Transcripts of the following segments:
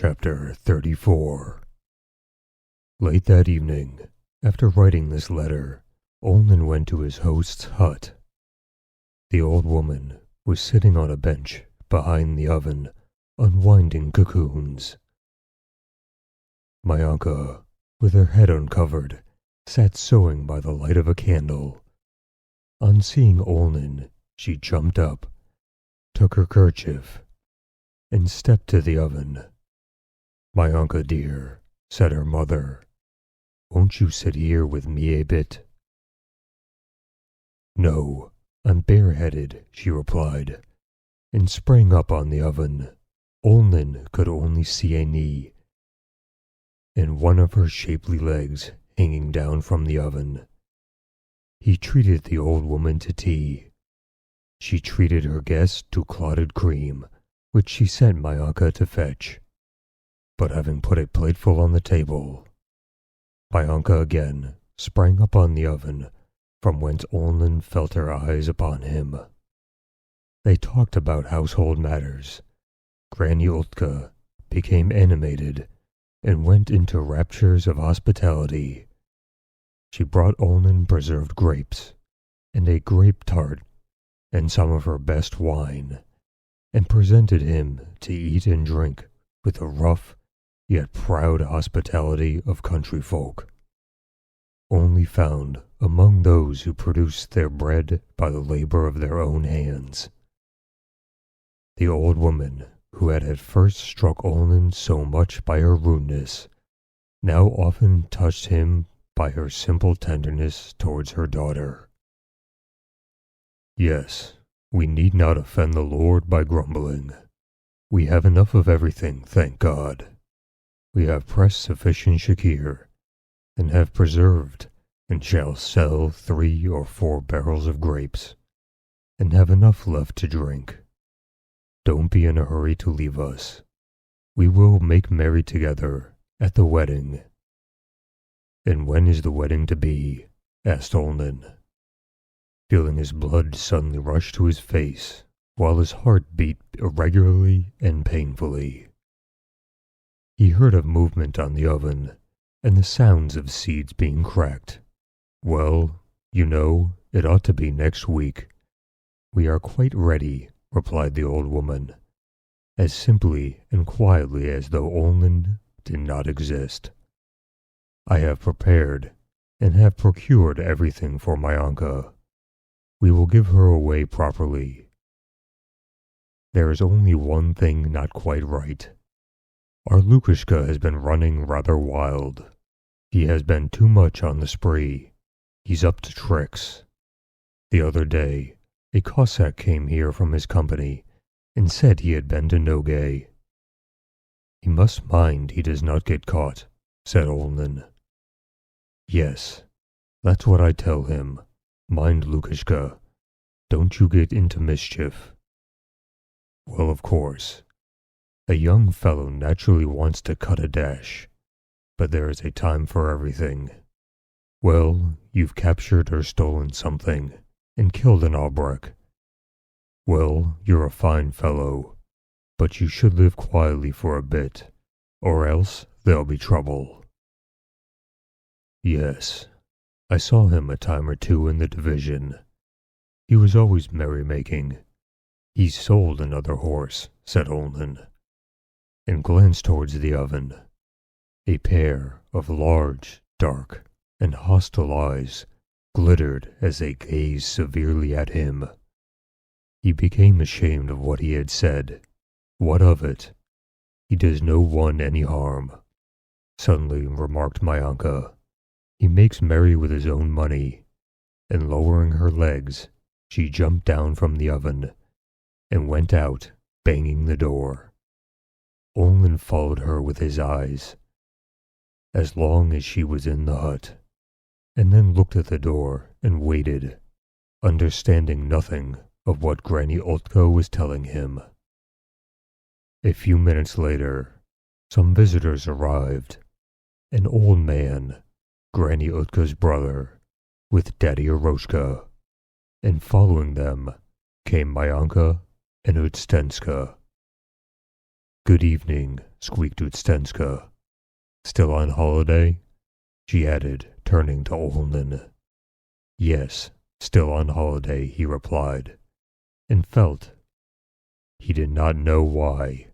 Chapter 34. Late that evening, after writing this letter, Olin went to his host's hut. The old woman was sitting on a bench behind the oven, unwinding cocoons. Mayanka, with her head uncovered, sat sewing by the light of a candle. On seeing Olin, she jumped up, took her kerchief, and stepped to the oven. "Mayanka, dear," said her mother, "won't you sit here with me a bit?" "No, I'm bareheaded," she replied, and sprang up on the oven. Olin could only see a knee, and one of her shapely legs hanging down from the oven. He treated the old woman to tea. She treated her guest to clotted cream, which she sent Mayanka to fetch. But having put a plateful on the table, Mayanka again sprang up on the oven, from whence Olin felt her eyes upon him. They talked about household matters. Granny Utka became animated and went into raptures of hospitality. She brought Olin preserved grapes, and a grape tart, and some of her best wine, and presented him to eat and drink with the rough yet proud hospitality of country folk, only found among those who produced their bread by the labor of their own hands. The old woman, who had at first struck Olin so much by her rudeness, now often touched him by her simple tenderness towards her daughter. "Yes, we need not offend the Lord by grumbling. We have enough of everything, thank God. We have pressed sufficient shakir, and have preserved, and shall sell 3 or 4 barrels of grapes, and have enough left to drink. Don't be in a hurry to leave us. We will make merry together at the wedding." "And when is the wedding to be?" asked Olin, feeling his blood suddenly rush to his face, while his heart beat irregularly and painfully. He heard a movement on the oven, and the sounds of seeds being cracked. "Well, you know, it ought to be next week." "We are quite ready," replied the old woman, as simply and quietly as though Olin did not exist. "I have prepared and have procured everything for Mayanka. We will give her away properly. There is only one thing not quite right. Our Lukashka has been running rather wild. He has been too much on the spree. He's up to tricks. The other day, a Cossack came here from his company and said he had been to Nogay. He must mind he does not get caught," said Olin. "Yes, that's what I tell him. Mind Lukashka. Don't you get into mischief." "Well, of course, a young fellow naturally wants to cut a dash, but there is a time for everything. Well, you've captured or stolen something, and killed an Albrecht. Well, you're a fine fellow, but you should live quietly for a bit, or else there'll be trouble." "Yes, I saw him a time or two in the division. He was always merry-making. He's sold another horse," said Olin, and glanced towards the oven. A pair of large, dark, and hostile eyes glittered as they gazed severely at him. He became ashamed of what he had said. "What of it? He does no one any harm," suddenly remarked Mayanka. "He makes merry with his own money," and lowering her legs, she jumped down from the oven and went out, banging the door. Olin followed her with his eyes, as long as she was in the hut, and then looked at the door and waited, understanding nothing of what Granny Utka was telling him. A few minutes later, some visitors arrived. An old man, Granny Utka's brother, with Daddy Eroshka, and following them came Mayanka and Udstenska. "Good evening," squeaked Utstenska. Still on holiday? She added, turning to Olnin. Yes, still on holiday, he replied, and felt, he did not know why,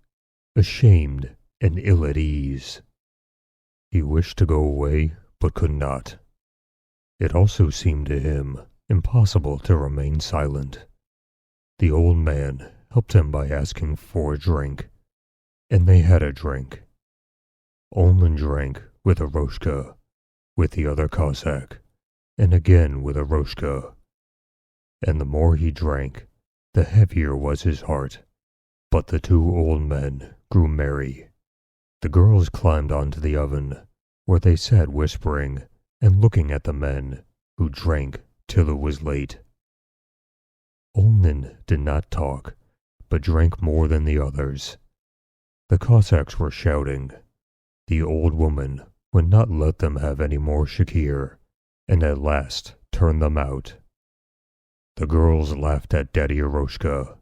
ashamed and ill at ease. He wished to go away, but could not. It also seemed to him impossible to remain silent. The old man helped him by asking for a drink, and they had a drink. Olnin drank with Eroshka, with the other Cossack, and again with Eroshka. And the more he drank, the heavier was his heart. But the two old men grew merry. The girls climbed onto the oven, where they sat whispering and looking at the men, who drank till it was late. Olnin did not talk, but drank more than the others. The Cossacks were shouting. The old woman would not let them have any more shakir, and at last turned them out. The girls laughed at Daddy Eroshka,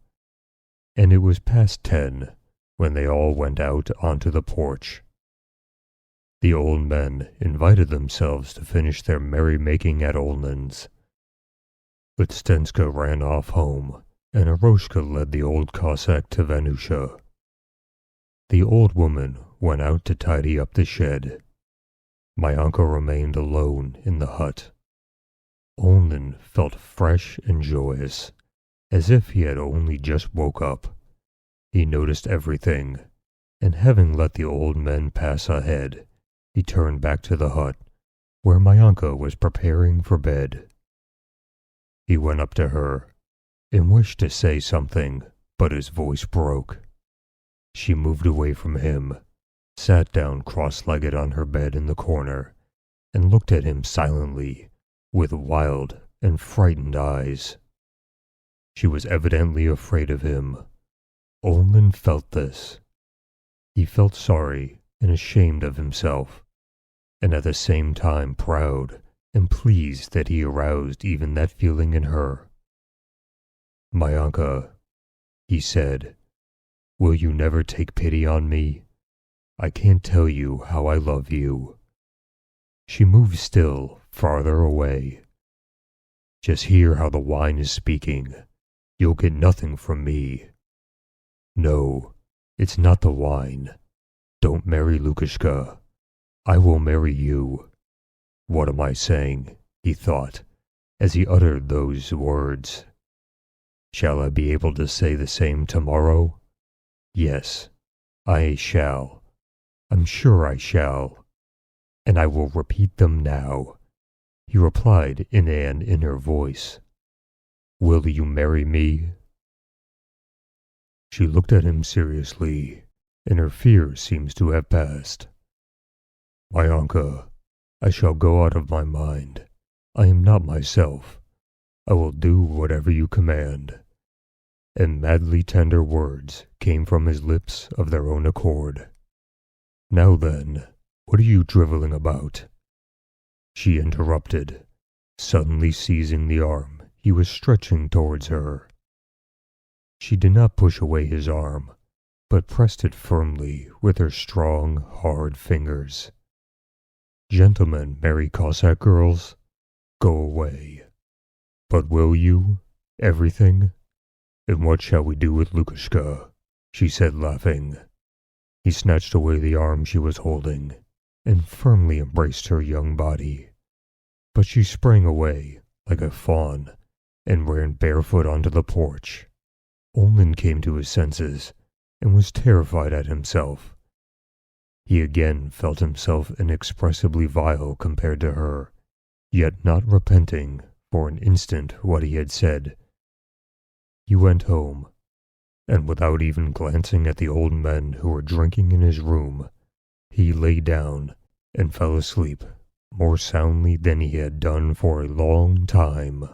and it was past 10 when they all went out onto the porch. The old men invited themselves to finish their merrymaking at Olnin's. Utstenska ran off home, and Eroshka led the old Cossack to Vanusha. The old woman went out to tidy up the shed. My uncle remained alone in the hut. Olnin felt fresh and joyous, as if he had only just woke up. He noticed everything, and having let the old men pass ahead, he turned back to the hut, where my uncle was preparing for bed. He went up to her, and wished to say something, but his voice broke. She moved away from him, sat down cross-legged on her bed in the corner, and looked at him silently, with wild and frightened eyes. She was evidently afraid of him. Olnin felt this. He felt sorry and ashamed of himself, and at the same time proud and pleased that he aroused even that feeling in her. "Myanka," he said, "will you never take pity on me? I can't tell you how I love you." She moved still, farther away. "Just hear how the wine is speaking. You'll get nothing from me." "No, it's not the wine. Don't marry Lukashka. I will marry you." "What am I saying?" he thought, as he uttered those words. "Shall I be able to say the same tomorrow? Yes, I shall. I'm sure I shall. And I will repeat them now," he replied in an inner voice. "Will you marry me?" She looked at him seriously, and her fear seems to have passed. "Myanka, I shall go out of my mind. I am not myself. I will do whatever you command." And madly tender words came from his lips of their own accord. "Now then, what are you driveling about?" she interrupted, suddenly seizing the arm he was stretching towards her. She did not push away his arm, but pressed it firmly with her strong, hard fingers. "Gentlemen marry Cossack girls? Go away." "But will you? Everything? And what shall we do with Lukashka?" she said, laughing. He snatched away the arm she was holding, and firmly embraced her young body. But she sprang away, like a fawn, and ran barefoot onto the porch. Olnin came to his senses, and was terrified at himself. He again felt himself inexpressibly vile compared to her, yet not repenting for an instant what he had said. He went home, and without even glancing at the old men who were drinking in his room, he lay down and fell asleep more soundly than he had done for a long time.